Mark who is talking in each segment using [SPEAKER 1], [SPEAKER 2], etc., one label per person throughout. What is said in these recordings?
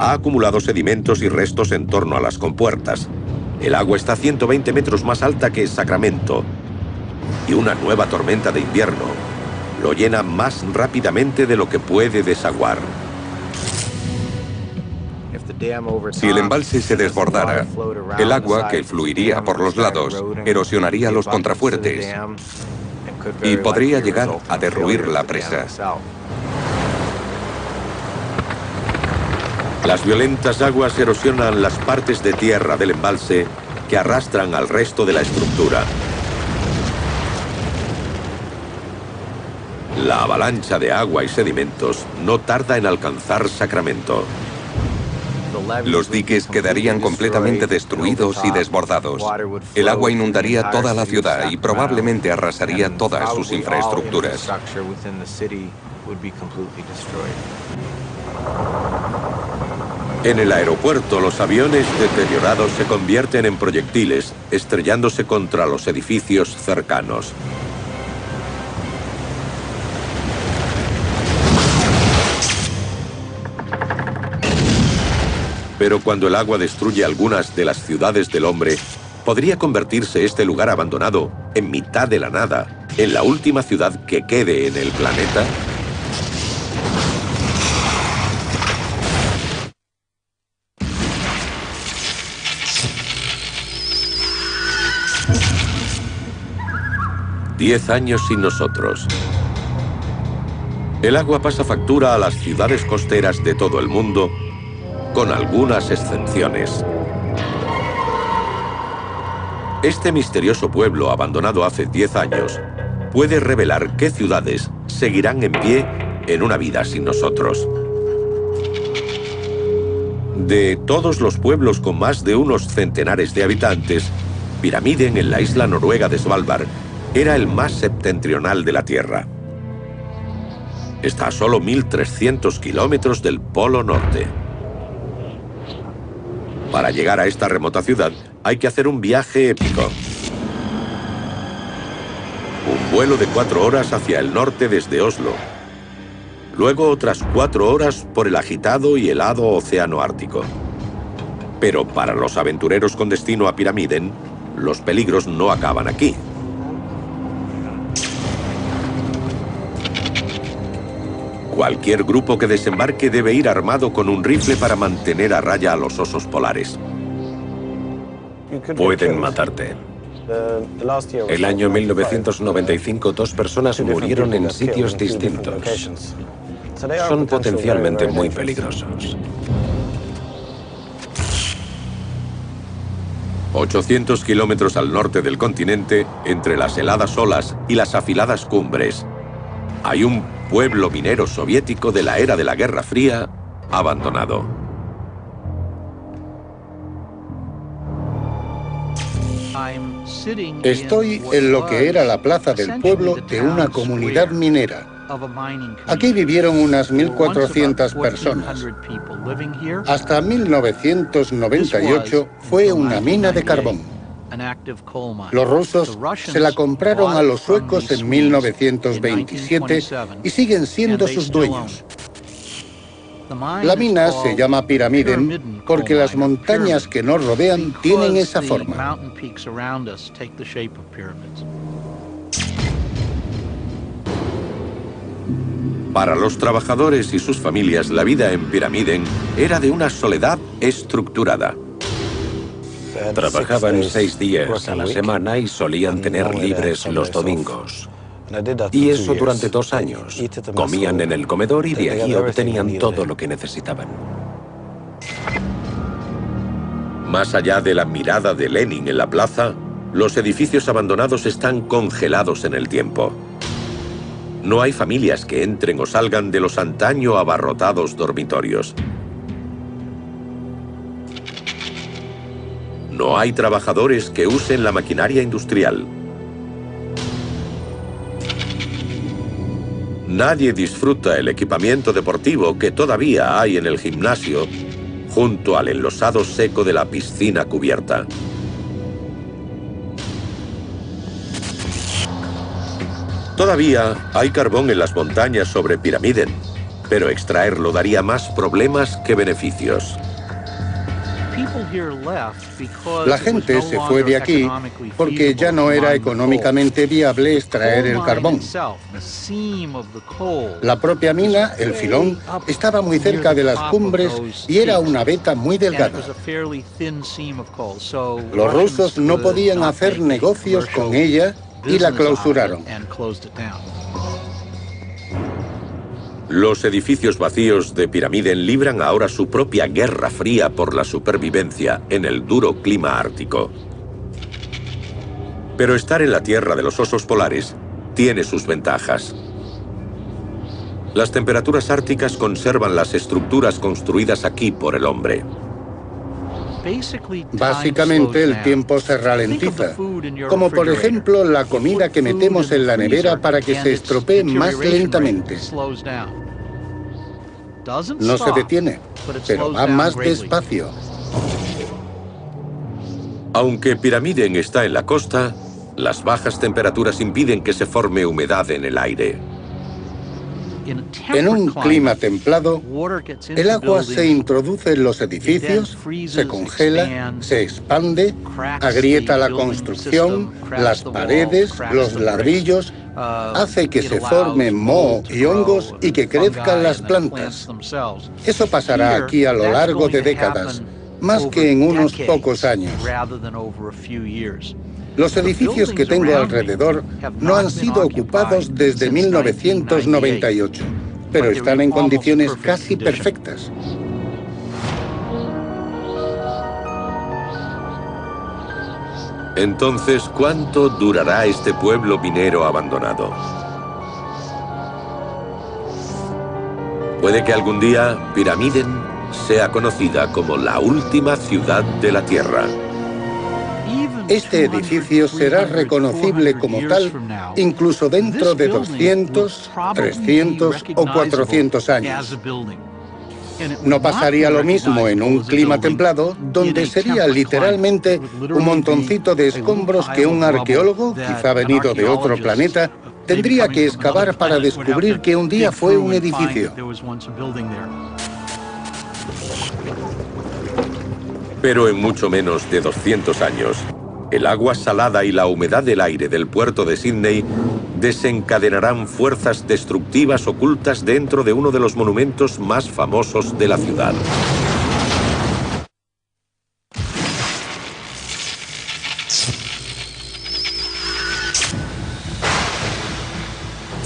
[SPEAKER 1] ha acumulado sedimentos y restos en torno a las compuertas. El agua está 120 metros más alta que Sacramento. Y una nueva tormenta de invierno lo llena más rápidamente de lo que puede desaguar.
[SPEAKER 2] Si el embalse se desbordara, el agua que fluiría por los lados erosionaría los contrafuertes y podría llegar a derruir la presa.
[SPEAKER 1] Las violentas aguas erosionan las partes de tierra del embalse que arrastran al resto de la estructura. La avalancha de agua y sedimentos no tarda en alcanzar Sacramento.
[SPEAKER 2] Los diques quedarían completamente destruidos y desbordados. El agua inundaría toda la ciudad y probablemente arrasaría todas sus infraestructuras.
[SPEAKER 1] En el aeropuerto, los aviones deteriorados se convierten en proyectiles, estrellándose contra los edificios cercanos. Pero cuando el agua destruye algunas de las ciudades del hombre, podría convertirse este lugar abandonado, en mitad de la nada, en la última ciudad que quede en el planeta. Diez años sin nosotros. El agua pasa factura a las ciudades costeras de todo el mundo, con algunas excepciones. Este misterioso pueblo abandonado hace 10 años puede revelar qué ciudades seguirán en pie en una vida sin nosotros. De todos los pueblos con más de unos centenares de habitantes, Pyramiden, en la isla noruega de Svalbard, era el más septentrional de la Tierra. Está a solo 1.300 kilómetros del Polo Norte. Para llegar a esta remota ciudad hay que hacer un viaje épico. Un vuelo de 4 horas hacia el norte desde Oslo. Luego otras 4 horas por el agitado y helado océano Ártico. Pero para los aventureros con destino a Pyramiden, los peligros no acaban aquí. Cualquier grupo que desembarque debe ir armado con un rifle para mantener a raya a los osos polares.
[SPEAKER 3] Pueden matarte. El año 1995, 2 personas murieron en sitios distintos. Son potencialmente muy peligrosos.
[SPEAKER 1] 800 kilómetros al norte del continente, entre las heladas olas y las afiladas cumbres, hay un pueblo minero soviético de la era de la Guerra Fría, abandonado.
[SPEAKER 4] Estoy en lo que era la plaza del pueblo de una comunidad minera. Aquí vivieron unas 1.400 personas. Hasta 1998 fue una mina de carbón. Los rusos se la compraron a los suecos en 1927 y siguen siendo sus dueños. La mina se llama Pyramiden porque las montañas que nos rodean tienen esa forma.
[SPEAKER 1] Para los trabajadores y sus familias, la vida en Pyramiden era de una soledad estructurada.
[SPEAKER 3] Trabajaban 6 días a la semana y solían tener libres los domingos. Y eso durante 2 años. Comían en el comedor y de allí obtenían todo lo que necesitaban.
[SPEAKER 1] Más allá de la mirada de Lenin en la plaza, los edificios abandonados están congelados en el tiempo. No hay familias que entren o salgan de los antaño abarrotados dormitorios. No hay trabajadores que usen la maquinaria industrial. Nadie disfruta el equipamiento deportivo que todavía hay en el gimnasio, junto al enlosado seco de la piscina cubierta. Todavía hay carbón en las montañas sobre Pyramiden, pero extraerlo daría más problemas que beneficios.
[SPEAKER 4] La gente se fue de aquí porque ya no era económicamente viable extraer el carbón. La propia mina, el filón, estaba muy cerca de las cumbres y era una veta muy delgada. Los rusos no podían hacer negocios con ella y la clausuraron.
[SPEAKER 1] Los edificios vacíos de Pyramiden libran ahora su propia guerra fría por la supervivencia en el duro clima ártico. Pero estar en la tierra de los osos polares tiene sus ventajas. Las temperaturas árticas conservan las estructuras construidas aquí por el hombre.
[SPEAKER 4] Básicamente el tiempo se ralentiza, como por ejemplo la comida que metemos en la nevera para que se estropee más lentamente. No se detiene, pero va más despacio.
[SPEAKER 1] Aunque Pyramiden está en la costa, las bajas temperaturas impiden que se forme humedad en el aire.
[SPEAKER 4] En un clima templado, el agua se introduce en los edificios, se congela, se expande, agrieta la construcción, las paredes, los ladrillos, hace que se formen moho y hongos y que crezcan las plantas. Eso pasará aquí a lo largo de décadas, más que en unos pocos años. Los edificios que tengo alrededor no han sido ocupados desde 1998, pero están en condiciones casi perfectas.
[SPEAKER 1] Entonces, ¿cuánto durará este pueblo minero abandonado? Puede que algún día Pyramiden sea conocida como la última ciudad de la Tierra.
[SPEAKER 4] Este edificio será reconocible como tal incluso dentro de 200, 300 o 400 años. No pasaría lo mismo en un clima templado, donde sería literalmente un montoncito de escombros que un arqueólogo, quizá venido de otro planeta, tendría que excavar para descubrir que un día fue un edificio.
[SPEAKER 1] Pero en mucho menos de 200 años, el agua salada y la humedad del aire del puerto de Sídney desencadenarán fuerzas destructivas ocultas dentro de uno de los monumentos más famosos de la ciudad.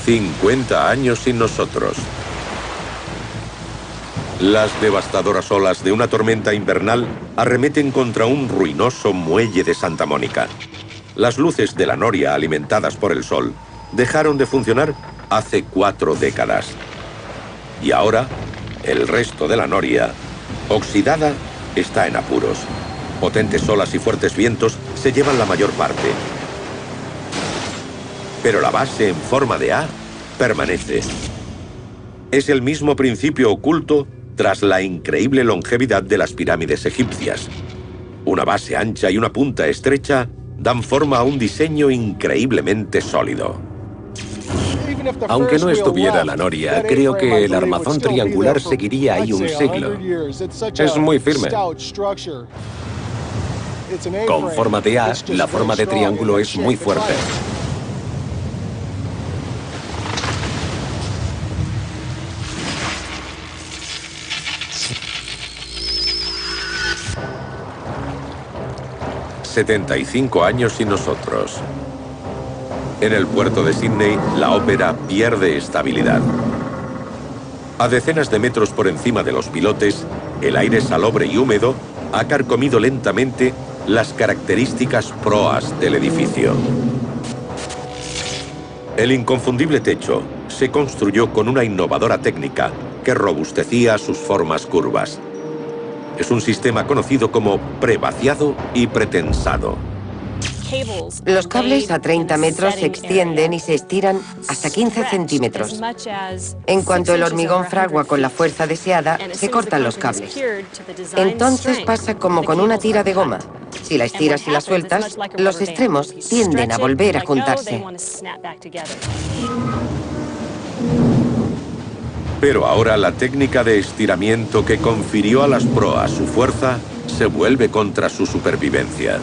[SPEAKER 1] «50 años sin nosotros». Las devastadoras olas de una tormenta invernal arremeten contra un ruinoso muelle de Santa Mónica. Las luces de la noria alimentadas por el sol dejaron de funcionar hace 4 décadas. Y ahora, el resto de la noria, oxidada, está en apuros. Potentes olas y fuertes vientos se llevan la mayor parte. Pero la base en forma de A permanece. Es el mismo principio oculto tras la increíble longevidad de las pirámides egipcias. Una base ancha y una punta estrecha dan forma a un diseño increíblemente sólido.
[SPEAKER 3] Aunque no estuviera la noria, creo que el armazón triangular seguiría ahí un siglo. Es muy firme. Con forma de A, la forma de triángulo es muy fuerte.
[SPEAKER 1] «75 años sin nosotros». En el puerto de Sídney, la ópera pierde estabilidad. A decenas de metros por encima de los pilotes, el aire salobre y húmedo ha carcomido lentamente las características proas del edificio. El inconfundible techo se construyó con una innovadora técnica que robustecía sus formas curvas. Es un sistema conocido como prevaciado y pretensado.
[SPEAKER 5] Los cables a 30 metros se extienden y se estiran hasta 15 centímetros. En cuanto el hormigón fragua con la fuerza deseada, se cortan los cables. Entonces pasa como con una tira de goma. Si la estiras y la sueltas, los extremos tienden a volver a juntarse.
[SPEAKER 1] Pero ahora la técnica de estiramiento que confirió a las proas su fuerza se vuelve contra su supervivencia.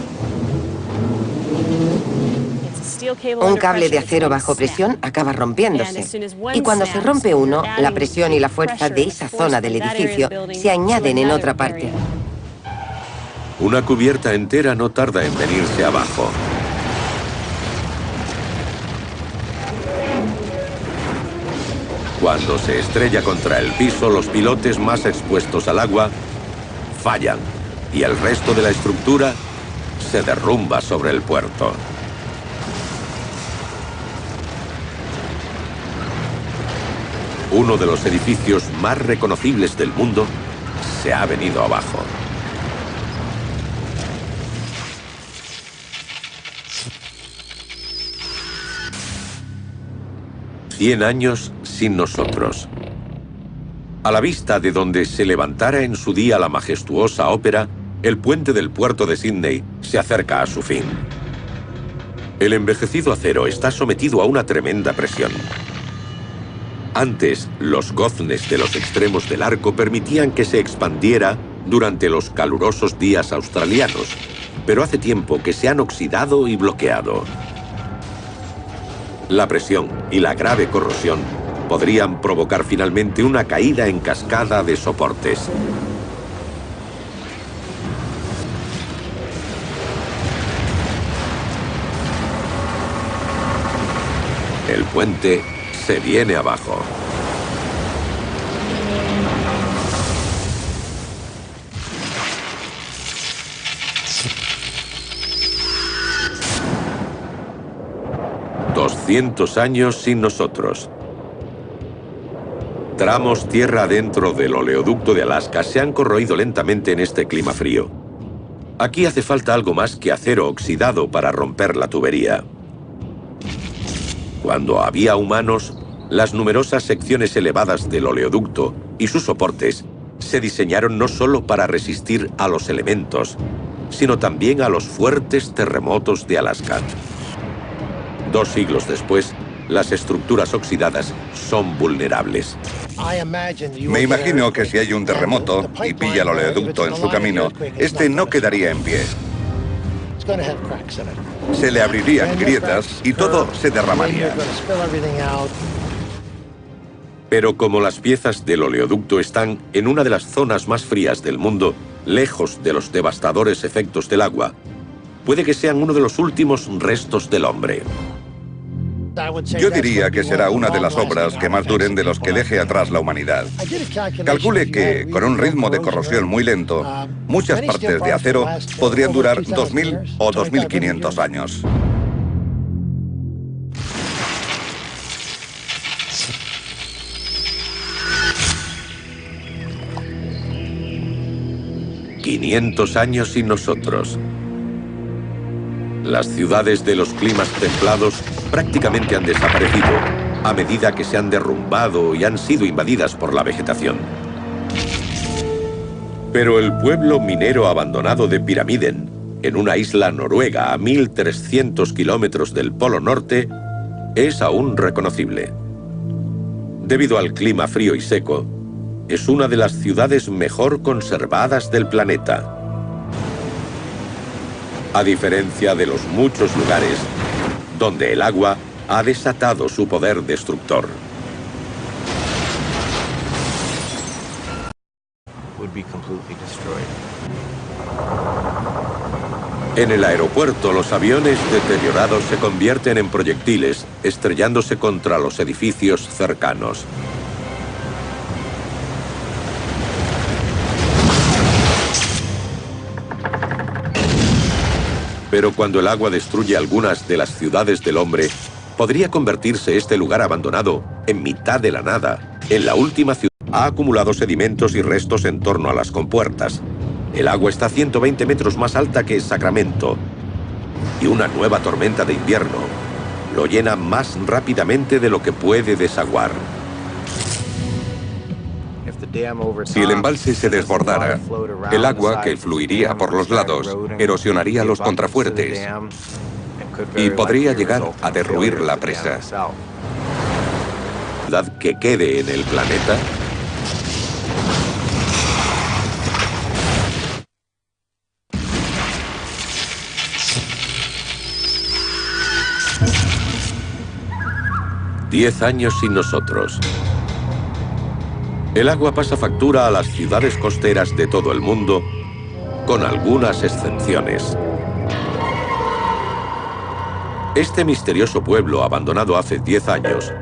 [SPEAKER 5] Un cable de acero bajo presión acaba rompiéndose. Y cuando se rompe uno, la presión y la fuerza de esa zona del edificio se añaden en otra parte.
[SPEAKER 1] Una cubierta entera no tarda en venirse abajo. Cuando se estrella contra el piso, los pilotes más expuestos al agua fallan y el resto de la estructura se derrumba sobre el puerto. Uno de los edificios más reconocibles del mundo se ha venido abajo. «100 años sin nosotros». A la vista de donde se levantara en su día la majestuosa ópera, el puente del puerto de Sídney se acerca a su fin. El envejecido acero está sometido a una tremenda presión. Antes, los goznes de los extremos del arco permitían que se expandiera durante los calurosos días australianos, pero hace tiempo que se han oxidado y bloqueado. La presión y la grave corrosión podrían provocar finalmente una caída en cascada de soportes. El puente se viene abajo. «200 años sin nosotros». Tramos tierra adentro del oleoducto de Alaska se han corroído lentamente en este clima frío. Aquí hace falta algo más que acero oxidado para romper la tubería. Cuando había humanos, las numerosas secciones elevadas del oleoducto y sus soportes se diseñaron no solo para resistir a los elementos, sino también a los fuertes terremotos de Alaska. 2 siglos después, las estructuras oxidadas son vulnerables.
[SPEAKER 2] Me imagino que si hay un terremoto y pilla el oleoducto en su camino, este no quedaría en pie. Se le abrirían grietas y todo se derramaría.
[SPEAKER 1] Pero como las piezas del oleoducto están en una de las zonas más frías del mundo, lejos de los devastadores efectos del agua, puede que sean uno de los últimos restos del hombre.
[SPEAKER 2] Yo diría que será una de las obras que más duren de los que deje atrás la humanidad. Calcule que, con un ritmo de corrosión muy lento, muchas partes de acero podrían durar 2.000 o 2.500 años.
[SPEAKER 1] «500 años sin nosotros». Las ciudades de los climas templados prácticamente han desaparecido a medida que se han derrumbado y han sido invadidas por la vegetación. Pero el pueblo minero abandonado de Pyramiden, en una isla noruega a 1.300 kilómetros del Polo Norte, es aún reconocible. Debido al clima frío y seco, es una de las ciudades mejor conservadas del planeta. A diferencia de los muchos lugares donde el agua ha desatado su poder destructor. En el aeropuerto, los aviones deteriorados se convierten en proyectiles, estrellándose contra los edificios cercanos. Pero cuando el agua destruye algunas de las ciudades del hombre, podría convertirse este lugar abandonado en mitad de la nada. En la última ciudad ha acumulado sedimentos y restos en torno a las compuertas. El agua está 120 metros más alta que Sacramento. Y una nueva tormenta de invierno lo llena más rápidamente de lo que puede desaguar.
[SPEAKER 2] Si el embalse se desbordara, el agua que fluiría por los lados erosionaría los contrafuertes y podría llegar a derruir la presa.
[SPEAKER 1] ciudad que quede en el planeta? Diez años sin nosotros. El agua pasa factura a las ciudades costeras de todo el mundo, con algunas excepciones. Este misterioso pueblo, abandonado hace 10 años,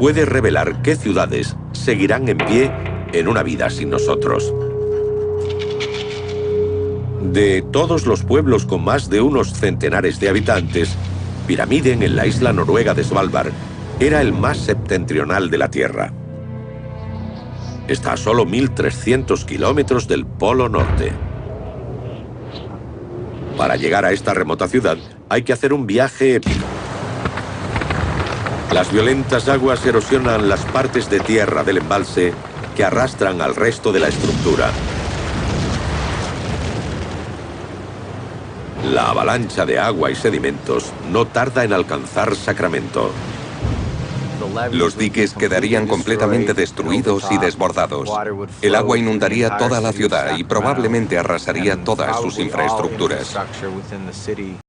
[SPEAKER 1] puede revelar qué ciudades seguirán en pie en una vida sin nosotros. De todos los pueblos con más de unos centenares de habitantes, Pyramiden, en la isla noruega de Svalbard, era el más septentrional de la Tierra. Está a solo 1.300 kilómetros del Polo Norte. Para llegar a esta remota ciudad hay que hacer un viaje épico. Las violentas aguas erosionan las partes de tierra del embalse que arrastran al resto de la estructura. La avalancha de agua y sedimentos no tarda en alcanzar Sacramento.
[SPEAKER 2] Los diques quedarían completamente destruidos y desbordados. El agua inundaría toda la ciudad y probablemente arrasaría todas sus infraestructuras.